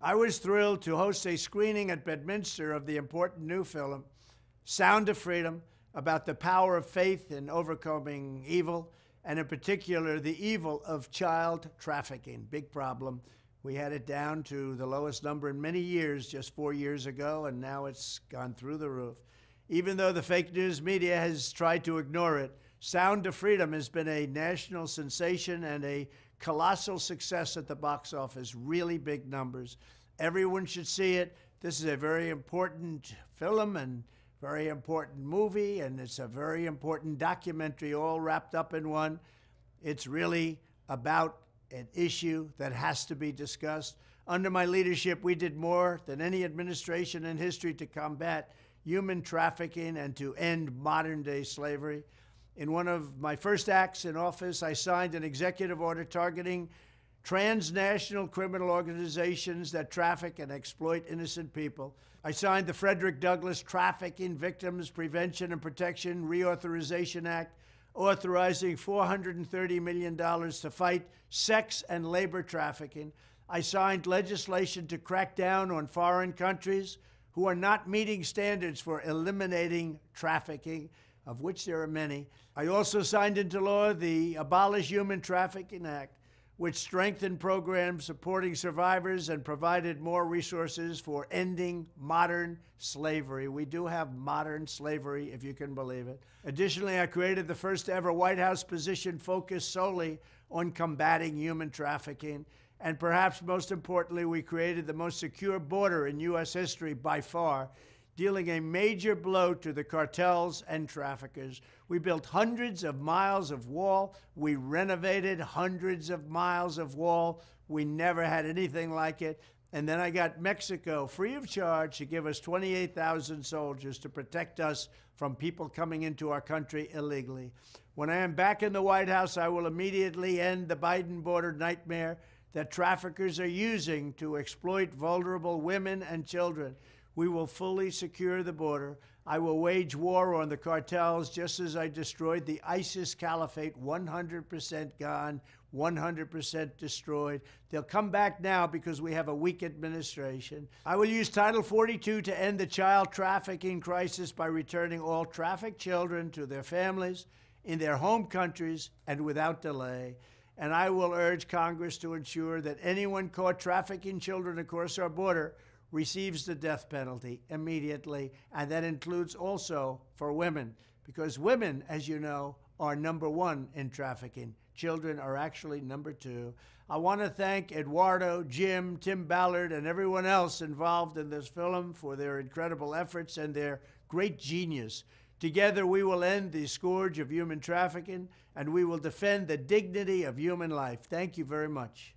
I was thrilled to host a screening at Bedminster of the important new film, Sound of Freedom, about the power of faith in overcoming evil, and in particular, the evil of child trafficking. Big problem. We had it down to the lowest number in many years just 4 years ago, and now it's gone through the roof. Even though the fake news media has tried to ignore it, Sound of Freedom has been a national sensation and a colossal success at the box office, really big numbers. Everyone should see it. This is a very important film and very important movie, and it's a very important documentary all wrapped up in one. It's really about an issue that has to be discussed. Under my leadership, we did more than any administration in history to combat human trafficking and to end modern-day slavery. In one of my first acts in office, I signed an executive order targeting transnational criminal organizations that traffic and exploit innocent people. I signed the Frederick Douglass Trafficking Victims Prevention and Protection Reauthorization Act, authorizing $430 million to fight sex and labor trafficking. I signed legislation to crack down on foreign countries who are not meeting standards for eliminating trafficking, of which there are many. I also signed into law the Abolish Human Trafficking Act, which strengthened programs supporting survivors and provided more resources for ending modern slavery. We do have modern slavery, if you can believe it. Additionally, I created the first ever White House position focused solely on combating human trafficking. And perhaps most importantly, we created the most secure border in U.S. history by far, dealing a major blow to the cartels and traffickers. We built hundreds of miles of wall. We renovated hundreds of miles of wall. We never had anything like it. And then I got Mexico free of charge to give us 28,000 soldiers to protect us from people coming into our country illegally. When I am back in the White House, I will immediately end the Biden border nightmare that traffickers are using to exploit vulnerable women and children. We will fully secure the border. I will wage war on the cartels just as I destroyed the ISIS caliphate, 100% gone, 100% destroyed. They'll come back now because we have a weak administration. I will use Title 42 to end the child trafficking crisis by returning all trafficked children to their families in their home countries and without delay. And I will urge Congress to ensure that anyone caught trafficking children across our border receives the death penalty immediately, and that includes also for women, because women, as you know, are number one in trafficking. Children are actually number two. I want to thank Eduardo, Jim, Tim Ballard, and everyone else involved in this film for their incredible efforts and their great genius. Together, we will end the scourge of human trafficking, and we will defend the dignity of human life. Thank you very much.